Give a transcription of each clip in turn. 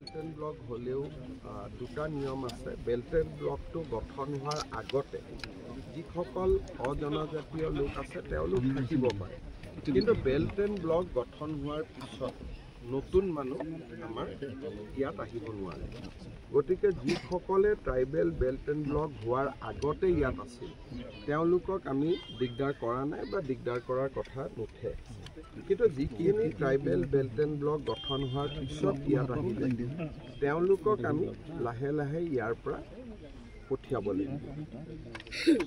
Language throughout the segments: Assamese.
বেলটেন ব্লক হলেও দুটা নিয়ম আছে। বেলটেন ব্লকটো গঠন হোৱাৰ আগতে যিসকল অজনজাতীয় লোক আছে তেওঁলোক থাকিব পাৰে, কিন্তু বেলটেন ব্লক গঠন হোৱাৰ পিছত নতুন মানুহ আমাৰ ইয়াত আহিব নোৱাৰে। গতিকে যিসকলে ট্ৰাইবেল বেলটেন ব্লক হোৱাৰ আগতে ইয়াত আছিল তেওঁলোকক আমি দিগদাৰ কৰা নাই বা দিগদাৰ কৰাৰ কথা নুঠে। কিন্তু যিখিনি ট্ৰাইবেল বেলটেন ব্লক গঠন হোৱাৰ পিছত ইয়াত আহিলে তেওঁলোকক আমি লাহে লাহে ইয়াৰ পৰা পঠিয়াব লাগিব।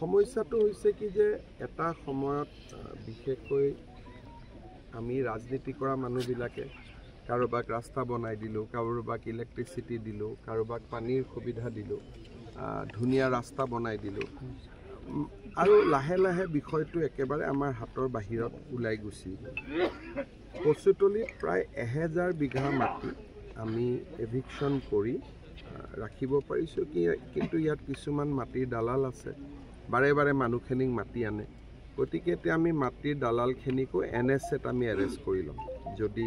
সমস্যাটো হৈছে কি যে এটা সময়ত বিশেষকৈ আমি ৰাজনীতি কৰা মানুহবিলাকে কাৰোবাক ৰাস্তা বনাই দিলোঁ, কাৰোবাক ইলেক্ট্ৰিচিটি দিলোঁ, কাৰোবাক পানীৰ সুবিধা দিলোঁ, ধুনীয়া ৰাস্তা বনাই দিলোঁ, আৰু লাহে লাহে বিষয়টো একেবাৰে আমাৰ হাতৰ বাহিৰত ওলাই গুচি গ'ল। কচুতলিত প্ৰায় 1000 বিঘা মাটি আমি এভিকশ্যন কৰি ৰাখিব পাৰিছোঁ, কিন্তু ইয়াত কিছুমান মাটিৰ দালাল আছে, বাৰে বাৰে মানুহখিনিক মাতি আনে। গতিকে এতিয়া আমি মাটিৰ দালালখিনিকো NSAত আমি এৰেষ্ট কৰি ল'ম যদি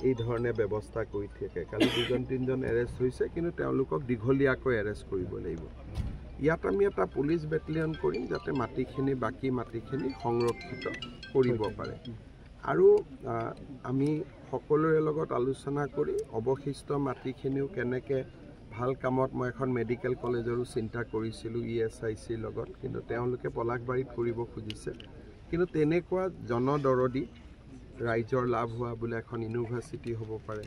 এই ধৰণে ব্যৱস্থা কৰি থাকে। কালি 2-3জন এৰেষ্ট হৈছে, কিন্তু তেওঁলোকক দীঘলীয়াকৈ এৰেষ্ট কৰিব লাগিব। ইয়াত আমি এটা পুলিচ বেটেলিয়ন কৰিম যাতে মাটিখিনি বাকী মাটিখিনি সংৰক্ষিত কৰিব পাৰে। আৰু আমি সকলোৰে লগত আলোচনা কৰি অৱশিষ্ট মাটিখিনিও কেনেকৈ ভাল কামত, মই এখন মেডিকেল কলেজৰো চিন্তা কৰিছিলোঁ ESICৰ লগত, কিন্তু তেওঁলোকে পলাশবাৰীত কৰিব খুজিছে। কিন্তু তেনেকুৱা জনদৰদী ৰাইজৰ লাভ হোৱা বোলে এখন ইউনিভাৰ্চিটি হ'ব পাৰে,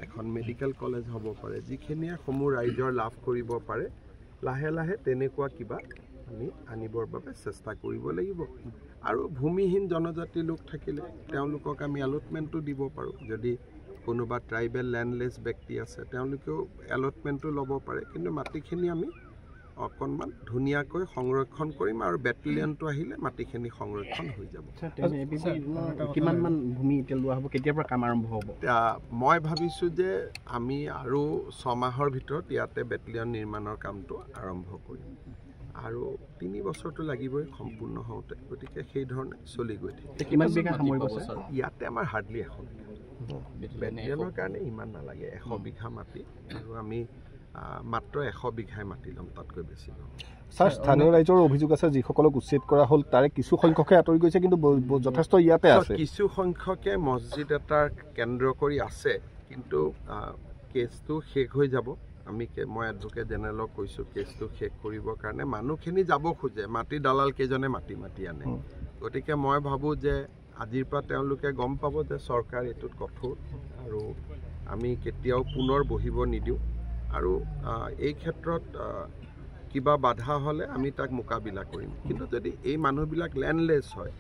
এখন মেডিকেল কলেজ হ'ব পাৰে, যিখিনিয়ে সমূহ ৰাইজৰ লাভ কৰিব পাৰে, লাহে লাহে তেনেকুৱা কিবা আমি আনিবৰ বাবে চেষ্টা কৰিব লাগিব। আৰু ভূমিহীন জনজাতি লোক থাকিলে তেওঁলোকক আমি এলটমেণ্টটো দিব পাৰোঁ। যদি কোনোবা ট্ৰাইবেল লেণ্ডলেছ ব্যক্তি আছে তেওঁলোকেও এলটমেণ্টটো ল'ব পাৰে, কিন্তু মাটিখিনি আমি অকণমান ধুনীয়াকৈ সংৰক্ষণ কৰিম আৰু বেটেলিয়নটো আহিলে মাটিখিনি সংৰক্ষণ হৈ যাব। কিমানমান ভূমি এতিয়া লোৱা হ'ব, কেতিয়াৰ পৰা কাম আৰম্ভ হ'ব? মই ভাবিছোঁ যে আমি আৰু 6 মাহৰ ভিতৰত ইয়াতে বেটেলিয়ন নিৰ্মাণৰ কামটো আৰম্ভ কৰিম, আৰু 3 বছৰটো লাগিবই সম্পূৰ্ণ হওঁতে। গতিকে সেইধৰণে চলি গৈ থাকে। কিমান বিঘা সামৰিব? ইয়াতে আমাৰ হাৰ্ডলি 100 বিঘা, বেটেলিয়নৰ কাৰণে ইমান নালাগে। 100 বিঘা মাটি, আৰু আমি মাত্ৰ 100 বিঘাই মাটি ল'ম, তাতকৈ বেছি ল'ম। ছাৰ, স্থানীয় ৰাইজৰ অভিযোগ আছে যিসকলক উচ্ছেদ কৰা হ'ল তাৰে কিছু সংখ্যকে আঁতৰি গৈছে, কিন্তু যথেষ্ট ইয়াতে আছে। কিছু সংখ্যকে মছজিদ এটাৰ কেন্দ্ৰ কৰি আছে, কিন্তু কেছটো শেষ হৈ যাব। মই এডভোকেট জেনেৰেলক কৈছোঁ কেছটো শেষ কৰিবৰ কাৰণে মানুহখিনি যাব খোজে, মাটিৰ দালাল কেইজনে মাটি আনে। গতিকে মই ভাবোঁ যে আজিৰ পৰা তেওঁলোকে গম পাব যে চৰকাৰ এইটোত কঠোৰ, আৰু আমি কেতিয়াও পুনৰ বহিব নিদিওঁ। আৰু এই ক্ষেত্ৰত কিবা বাধা হ'লে আমি তাক মোকাবিলা কৰিম। কিন্তু যদি এই মানুহবিলাক লেণ্ডলেছ হয়,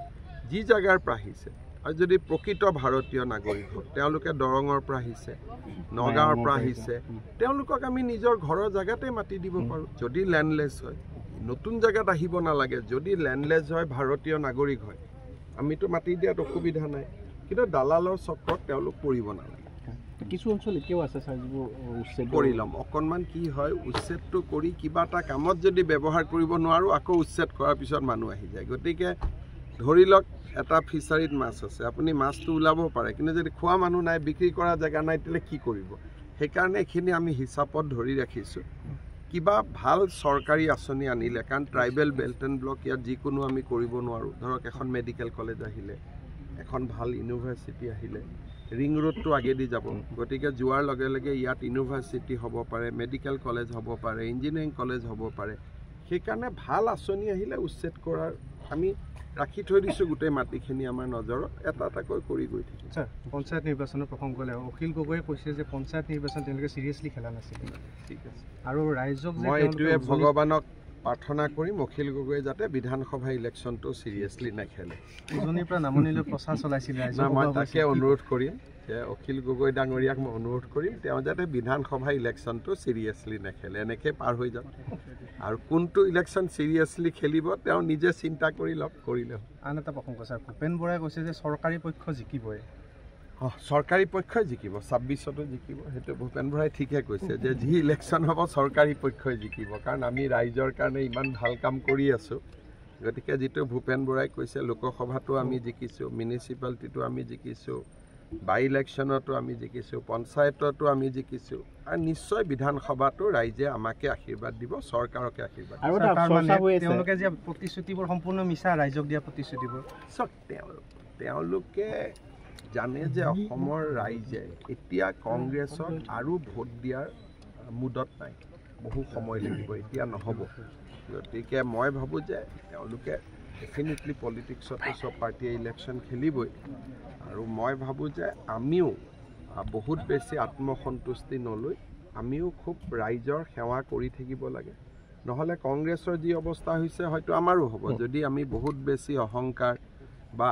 যি জেগাৰ পৰা আহিছে, আৰু যদি প্ৰকৃত ভাৰতীয় নাগৰিক হয়, তেওঁলোকে দৰঙৰ পৰা আহিছে, নগাঁৱৰ পৰা আহিছে, তেওঁলোকক আমি নিজৰ ঘৰৰ জেগাতে মাতি দিব পাৰোঁ। যদি লেণ্ডলেছ হয়, নতুন জেগাত আহিব নালাগে। যদি লেণ্ডলেছ হয়, ভাৰতীয় নাগৰিক হয়, আমিতো মাতি দিয়াত অসুবিধা নাই, কিন্তু দালালৰ চক্ৰত তেওঁলোক পৰিব নালাগে। কিছু অঞ্চল এতিয়াও আছে ছাৰ, যিবোৰ উচ্ছেদ কৰি ল'ম। অকণমান কি হয়, উচ্ছেদটো কৰি কিবা এটা কামত যদি ব্যৱহাৰ কৰিব নোৱাৰোঁ, আকৌ উচ্ছেদ কৰাৰ পিছত মানুহ আহি যায়। গতিকে ধৰি লওক এটা ফিচাৰীত মাছ আছে, আপুনি মাছটো ওলাব পাৰে, কিন্তু যদি খোৱা মানুহ নাই, বিক্ৰী কৰা জেগা নাই, তেতিয়াহ'লে কি কৰিব? সেইকাৰণে এইখিনি আমি হিচাপত ধৰি ৰাখিছোঁ। কিবা ভাল চৰকাৰী আঁচনি আনিলে, কাৰণ ট্ৰাইবেল বেলটেন ব্লক ইয়াত যিকোনো আমি কৰিব নোৱাৰোঁ। ধৰক এখন মেডিকেল কলেজ আহিলে, এখন ভাল ইউনিভাৰ্চিটি আহিলে, ৰিং ৰোডটো আগেদি যাব। গতিকে যোৱাৰ লগে লগে ইয়াত ইউনিভাৰ্চিটি হ'ব পাৰে, মেডিকেল কলেজ হ'ব পাৰে, ইঞ্জিনিয়াৰিং কলেজ হ'ব পাৰে। সেইকাৰণে ভাল আঁচনি আহিলে উচ্ছেদ কৰাৰ আমি ৰাখি থৈ দিছোঁ। গোটেই মাটিখিনি আমাৰ নজৰত এটা এটাকৈ কৰি গৈ থাকিম। ছাৰ, পঞ্চায়ত নিৰ্বাচনৰ প্ৰসংগ লৈ অখিল গগৈয়ে কৈছে যে পঞ্চায়ত নিৰ্বাচন তেওঁলোকে চিৰিয়াছলি খেলা নাছিল। ঠিক আছে, আৰু ৰাইজক মই এইটোৱে ভগৱানক প্ৰাৰ্থনা কৰিম অখিল গগৈয়ে যাতে বিধানসভা ইলেকশ্যনটো চিৰিয়াছলি নেখেলে। উজনিৰ পৰা নামনিলৈ প্ৰচাৰ চলাইছিল ৰাইজে। মই তাকে অনুৰোধ কৰিম যে অখিল গগৈ ডাঙৰীয়াক মই অনুৰোধ কৰিম তেওঁ যাতে বিধানসভা ইলেকশ্যনটো চিৰিয়াছলি নেখেলে, এনেকৈ পাৰ হৈ যাওক। আৰু কোনটো ইলেকশ্যন চিৰিয়াছলি খেলিব তেওঁ নিজে চিন্তা কৰি লওক, কৰিলে। আন এটা প্ৰসংগ ছাৰ, ভূপেন বৰাই কৈছে যে চৰকাৰী পক্ষ জিকিবই। চৰকাৰী পক্ষই জিকিব, 26তো জিকিব। সেইটো ভূপেন বৰাই ঠিকে কৈছে যে যি ইলেকশ্যন হ'ব চৰকাৰী পক্ষই জিকিব, কাৰণ আমি ৰাইজৰ কাৰণে ইমান ভাল কাম কৰি আছোঁ। গতিকে যিটো ভূপেন বৰাই কৈছে, লোকসভাটো আমি জিকিছোঁ, মিউনিচিপালিটিটো আমি জিকিছোঁ, বাই ইলেকশ্যনতো আমি জিকিছোঁ, পঞ্চায়ততো আমি জিকিছোঁ, আৰু নিশ্চয় বিধানসভাতো ৰাইজে আমাকে আশীৰ্বাদ দিব, চৰকাৰকে আশীৰ্বাদ দিব। আৰু এটা চৰ্চা হৈ আছে তেওঁলোকে যে প্ৰতিশ্ৰুতিবোৰ সম্পূৰ্ণ মিছা, ৰাইজক দিয়া প্ৰতিশ্ৰুতিবোৰ। চাওক, তেওঁলোকে জানে যে অসমৰ ৰাইজে এতিয়া কংগ্ৰেছক আৰু ভোট দিয়াৰ মুডত নাই, বহু সময় লাগিব, এতিয়া নহ'ব। গতিকে মই ভাবোঁ যে তেওঁলোকে ডেফিনেটলি পলিটিক্সতো চব পাৰ্টীয়ে ইলেকশ্যন খেলিবই, আৰু মই ভাবোঁ যে আমিও বহুত বেছি আত্মসন্তুষ্টি নলৈ আমিও খুব ৰাইজৰ সেৱা কৰি থাকিব লাগে। নহ'লে কংগ্ৰেছৰ যি অৱস্থা হৈছে হয়তো আমাৰো হ'ব, যদি আমি বহুত বেছি অহংকাৰ বা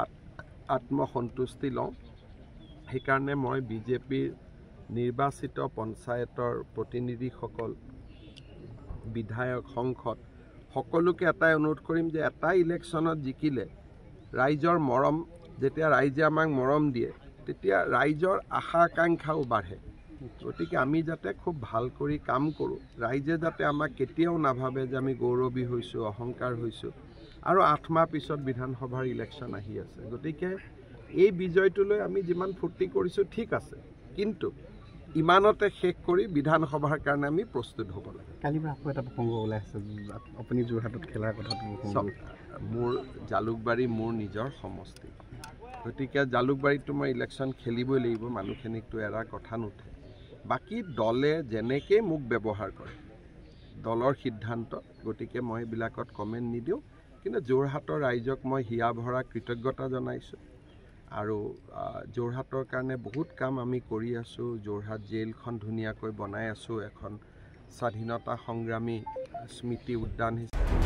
আত্মসন্তুষ্টি লওঁ। সেইকাৰণে মই বিজেপিৰ নিৰ্বাচিত পঞ্চায়তৰ প্ৰতিনিধিসকল, বিধায়ক, সংসদ সকলোকে এটাই অনুৰোধ কৰিম যে এটা ইলেকশ্যনত জিকিলে ৰাইজৰ মৰম, যেতিয়া ৰাইজে আমাক মৰম দিয়ে তেতিয়া ৰাইজৰ আশা আকাংক্ষাও বাঢ়ে। গতিকে আমি যাতে খুব ভাল কৰি কাম কৰোঁ, ৰাইজে যাতে আমাক কেতিয়াও নাভাবে যে আমি গৌৰৱী হৈছোঁ, অহংকাৰ হৈছোঁ। আৰু 8 মাহ পিছত বিধানসভাৰ ইলেকশ্যন আহি আছে, গতিকে এই বিজয়টোলৈ আমি যিমান ফূৰ্তি কৰিছোঁ ঠিক আছে, কিন্তু ইমানতে শেষ কৰি বিধানসভাৰ কাৰণে আমি প্ৰস্তুত হ'ব লাগে। কালিৰ পৰা আকৌ এটা প্ৰসংগ ওলাই আছে, আপুনি যোৰহাটত খেলাৰ কথাটো। মোৰ জালুকবাৰী মোৰ নিজৰ সমষ্টি, গতিকে জালুকবাৰীতো মই ইলেকশ্যন খেলিবই লাগিব, মানুহখিনিকতো এৰাৰ কথা নুঠে। বাকী দলে যেনেকৈ মোক ব্যৱহাৰ কৰে দলৰ সিদ্ধান্ত, গতিকে মই এইবিলাকত কমেণ্ট নিদিওঁ। কিন্তু যোৰহাটৰ ৰাইজক মই হিয়া ভৰা কৃতজ্ঞতা জনাইছোঁ, আৰু যোৰহাটৰ কাৰণে বহুত কাম আমি কৰি আছোঁ। যোৰহাট জেইলখন ধুনীয়াকৈ বনাই আছোঁ, এখন স্বাধীনতা সংগ্ৰামী স্মৃতি উদ্যান হিচাপে।